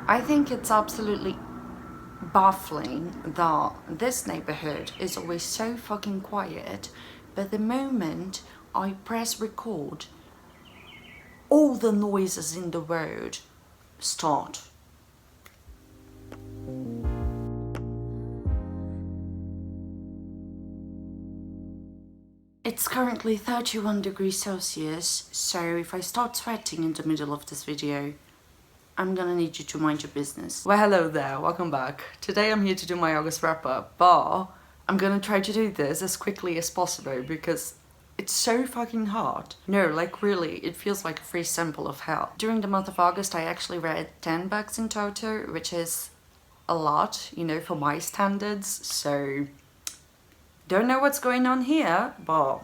I think it's absolutely baffling that this neighborhood is always so fucking quiet, but the moment I press record, all the noises in the road start. It's currently 31 degrees Celsius, so if I start sweating in the middle of this video, I'm gonna need you to mind your business. Well, hello there, welcome back. Today I'm here to do my August wrap-up, but I'm gonna try to do this as quickly as possible because it's so fucking hard. No, like really, it feels like a free sample of hell. During the month of August, I actually read 10 books in total, which is a lot, you know, for my standards, so don't know what's going on here, but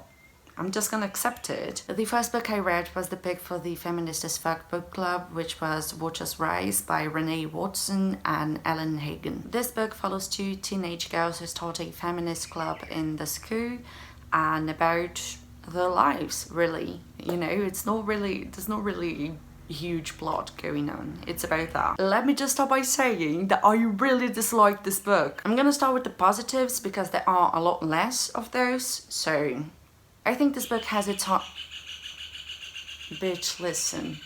I'm just gonna accept it. The first book I read was the pick for the Feminist as Fuck book club, which was Water's Rise by Renée and Ellen Hagan. This book follows two teenage girls who start a feminist club in the school and about their lives, really. You know, there's not really a huge plot going on. It's about that. Let me just start by saying that I really dislike this book. I'm gonna start with the positives because there are a lot less of those. So I think this book has its heart. Bitch, listen.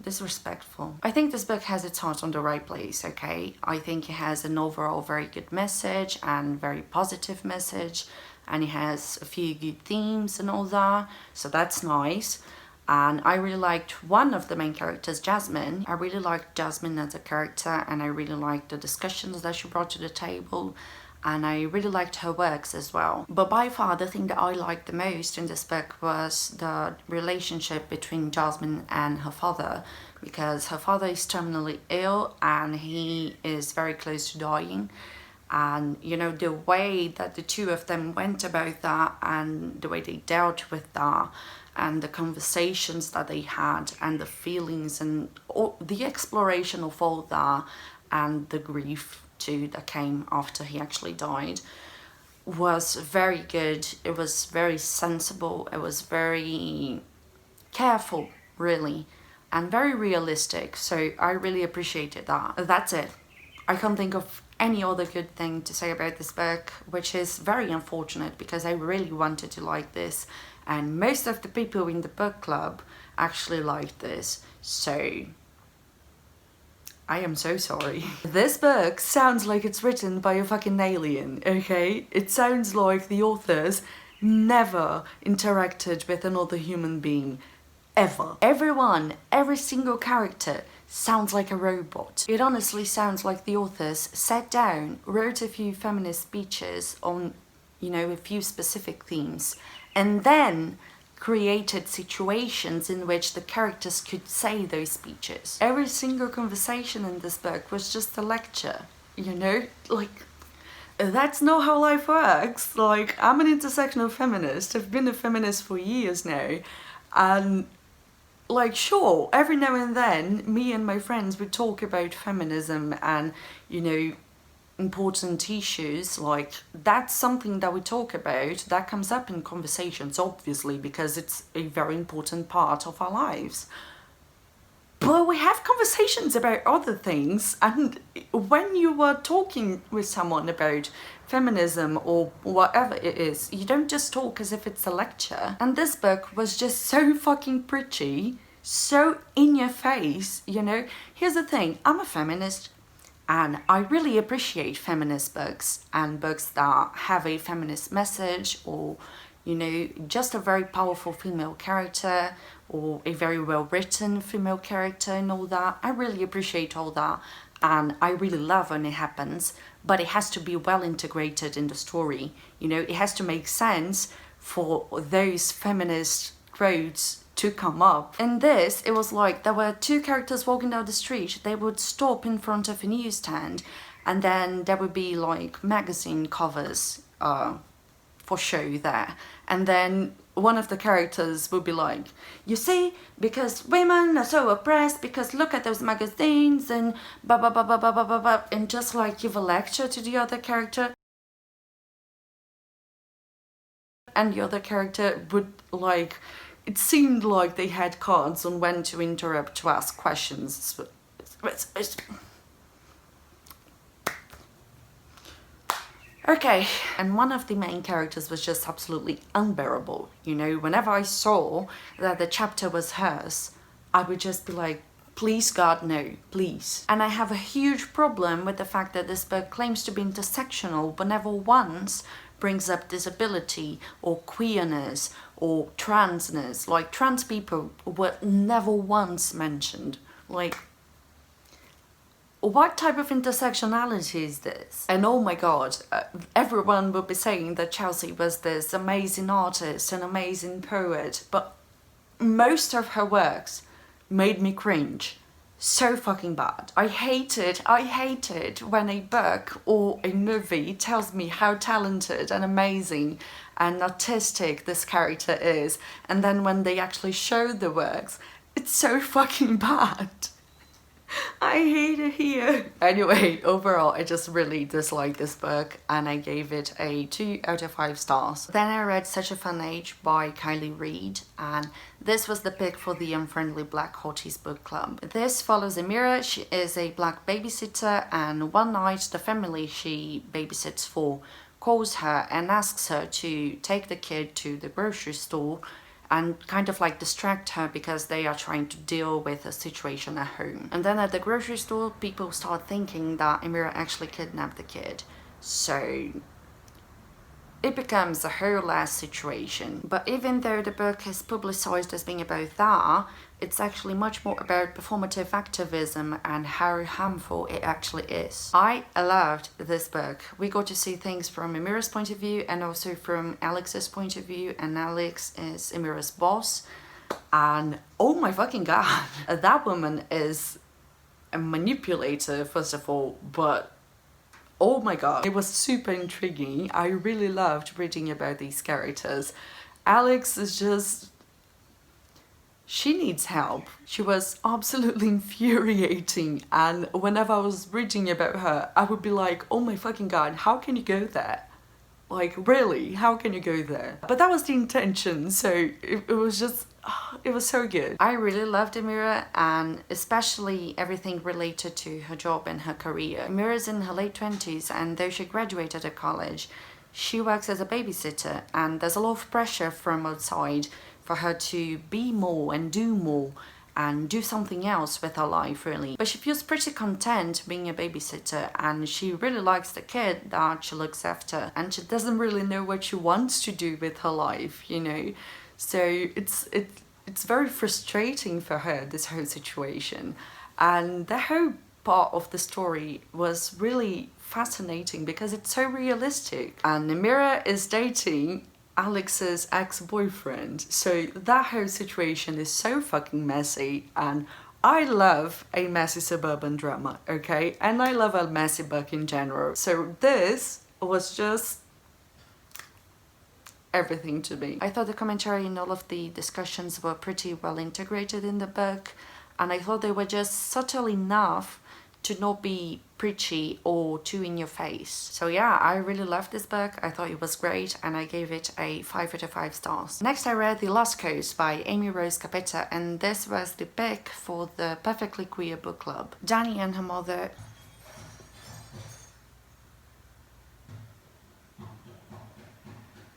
Disrespectful. I think this book has its heart on the right place, okay? I think it has an overall very good message and very positive message, and it has a few good themes and all that, so that's nice. And I really liked one of the main characters, Jasmine. I really liked Jasmine as a character, and I really liked the discussions that she brought to the table, and I really liked her works as well. But by far the thing that I liked the most in this book was the relationship between Jasmine and her father, because her father is terminally ill and he is very close to dying. And you know, the way that the two of them went about that and the way they dealt with that and the conversations that they had and the feelings and all, the exploration of all that and the grief too that came after he actually died was very good. It was very sensible, it was very careful really, and very realistic, so I really appreciated that. That's it. I can't think of any other good thing to say about this book, which is very unfortunate because I really wanted to like this and most of the people in the book club actually liked this, so I am so sorry. This book sounds like it's written by a fucking alien, okay? It sounds like the authors never interacted with another human being, ever. Everyone, every single character sounds like a robot. It honestly sounds like the authors sat down, wrote a few feminist speeches on, you know, a few specific themes, and then created situations in which the characters could say those speeches. Every single conversation in this book was just a lecture, you know? Like, that's not how life works. Like, I'm an intersectional feminist. I've been a feminist for years now, and like, sure, every now and then me and my friends would talk about feminism and, you know, important issues. Like, that's something that we talk about, that comes up in conversations, obviously, because it's a very important part of our lives. But we have conversations about other things, and when you are talking with someone about feminism or whatever it is, you don't just talk as if it's a lecture. And this book was just so fucking preachy, so in your face, you know? Here's the thing, I'm a feminist, and I really appreciate feminist books and books that have a feminist message, or, you know, just a very powerful female character or a very well written female character and all that. I really appreciate all that, and I really love when it happens, but it has to be well integrated in the story. You know, it has to make sense for those feminist quotes to come up. In this, it was like there were two characters walking down the street. They would stop in front of a newsstand, and then there would be like magazine covers for show there, and then one of the characters would be like, you see, because women are so oppressed, because look at those magazines and blah blah blah blah blah blah blah blah, and just like give a lecture to the other character, and the other character would like it seemed like they had cards on when to interrupt to ask questions. Okay, and one of the main characters was just absolutely unbearable. You know, whenever I saw that the chapter was hers, I would just be like, please God, no, please. And I have a huge problem with the fact that this book claims to be intersectional but never once brings up disability or queerness or transness. Like, trans people were never once mentioned. Like, what type of intersectionality is this? And oh my God, everyone will be saying that Chelsea was this amazing artist, an amazing poet, but most of her works made me cringe so fucking bad. I hate it when a book or a movie tells me how talented and amazing and artistic this character is, and then when they actually show the works, it's so fucking bad. I hate it here. Anyway, overall, I just really disliked this book and I gave it a 2 out of 5 stars. Then I read Such a Fun Age by Kiley, Reid, and this was the pick for the Unfriendly Black Hotties book club. This follows Amira. She is a black babysitter, and one night the family she babysits for calls her and asks her to take the kid to the grocery store and kind of like distract her because they are trying to deal with a situation at home. And then at the grocery store, people start thinking that Amira actually kidnapped the kid. So it becomes a whole ass situation. But even though the book is publicized as being about that, it's actually much more about performative activism and how harmful it actually is. I loved this book. We got to see things from Amira's point of view and also from Alex's point of view, and Alex is Amira's boss. And oh my fucking God, that woman is a manipulator, first of all, but oh my God, it was super intriguing. I really loved reading about these characters. Alex is just, she needs help. She was absolutely infuriating, and whenever I was reading about her, I would be like, oh my fucking God, how can you go there? Like, really, how can you go there? But that was the intention, so it was just, it was so good. I really loved Amira, and especially everything related to her job and her career. Amira's in her late 20s, and though she graduated at college, she works as a babysitter, and there's a lot of pressure from outside for her to be more and do something else with her life, really. But she feels pretty content being a babysitter, and she really likes the kid that she looks after, and she doesn't really know what she wants to do with her life, you know. So it's very frustrating for her, this whole situation. And the whole part of the story was really fascinating because it's so realistic. And Amira is dating Alex's ex-boyfriend, so that whole situation is so fucking messy, and I love a messy suburban drama, okay? And I love a messy book in general, so this was just everything to me. I thought the commentary and all of the discussions were pretty well integrated in the book, and I thought they were just subtle enough to not be preachy or too in your face. So yeah, I really loved this book. I thought it was great, and I gave it a 5 out of 5 stars. Next I read The Lost Coast by Amy Rose Capetta, and this was the pick for the Perfectly Queer book club. Dani and her mother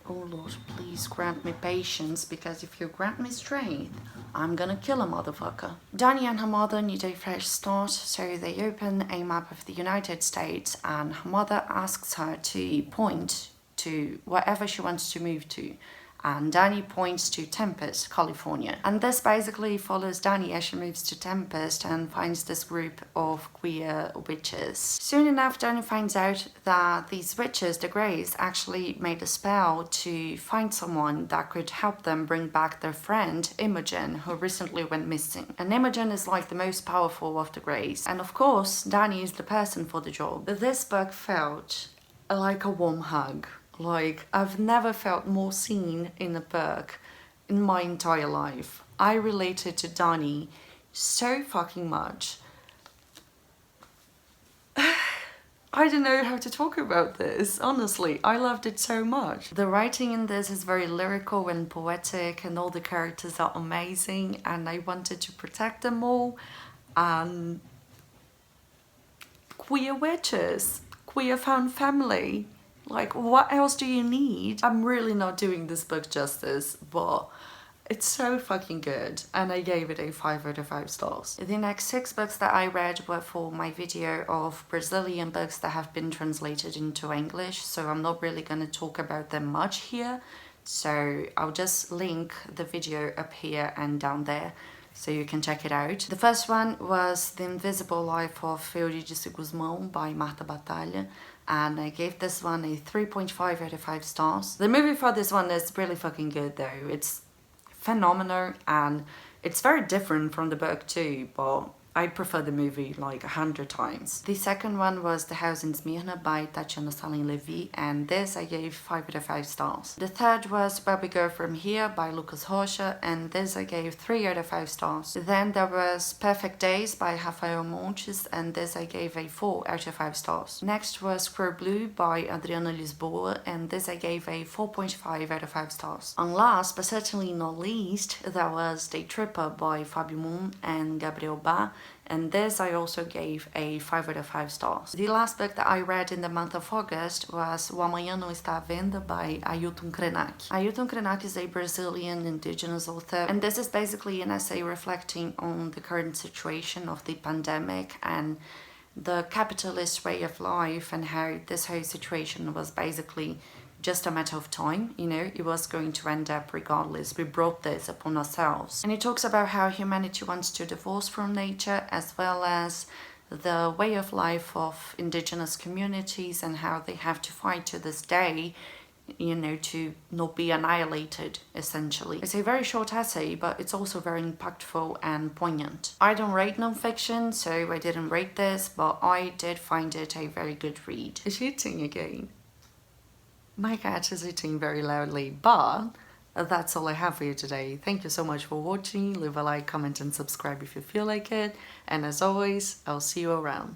oh Lord, please grant me patience, because if you grant me strength, I'm gonna kill a motherfucker. Dani and her mother need a fresh start, so they open a map of the United States, and her mother asks her to point to wherever she wants to move to. And Dani points to Tempest, California. And this basically follows Dani as she moves to Tempest and finds this group of queer witches. Soon enough, Dani finds out that these witches, the Greys, actually made a spell to find someone that could help them bring back their friend, Imogen, who recently went missing. And Imogen is like the most powerful of the Greys. And of course, Dani is the person for the job. This book felt like a warm hug. Like, I've never felt more seen in a book in my entire life. I related to Dani so fucking much. I don't know how to talk about this, honestly. I loved it so much. The writing in this is very lyrical and poetic, and all the characters are amazing, and I wanted to protect them all. Queer witches, queer found family. Like, what else do you need? I'm really not doing this book justice, but it's so fucking good, and I gave it a 5 out of 5 stars. The next 6 books that I read were for my video of Brazilian books that have been translated into English, so I'm not really going to talk about them much here. So I'll just link the video up here and down there so you can check it out. The first one was The Invisible Life of Eurídice Gusmão by Batalha, and I gave this one a 3.5 out of 5 stars. The movie for this one is really fucking good though. It's phenomenal, and it's very different from the book too, but I prefer the movie like 100 times. The second one was The House in Smyrna by Tatiana, Salem, Levy, and this I gave 5 out of 5 stars. The third was Where We Go From Here by Rocha, and this I gave 3 out of 5 stars. Then there was Perfect Days by Raphael Montes, and this I gave a 4 out of 5 stars. Next was Square Blue by Adriana, Lisboa, and this I gave a 4.5 out of 5 stars. And last but certainly not least, there was Daytripper by Fábio and Gabriel, and this I also gave a 5 out of 5 stars. The last book that I read in the month of August was Amanhã, Está, Venda by Ailton Krenak. Ailton Krenak is a Brazilian indigenous author, and this is basically an essay reflecting on the current situation of the pandemic and the capitalist way of life, and how this whole situation was basically just a matter of time, you know, it was going to end up regardless. We brought this upon ourselves. And it talks about how humanity wants to divorce from nature, as well as the way of life of indigenous communities and how they have to fight to this day, you know, to not be annihilated, essentially. It's a very short essay, but it's also very impactful and poignant. I don't rate non-fiction, so I didn't rate this, but I did find it a very good read. Is she eating again? My cat is eating very loudly, but that's all I have for you today. Thank you so much for watching. Leave a like, comment and subscribe if you feel like it. And as always, I'll see you around.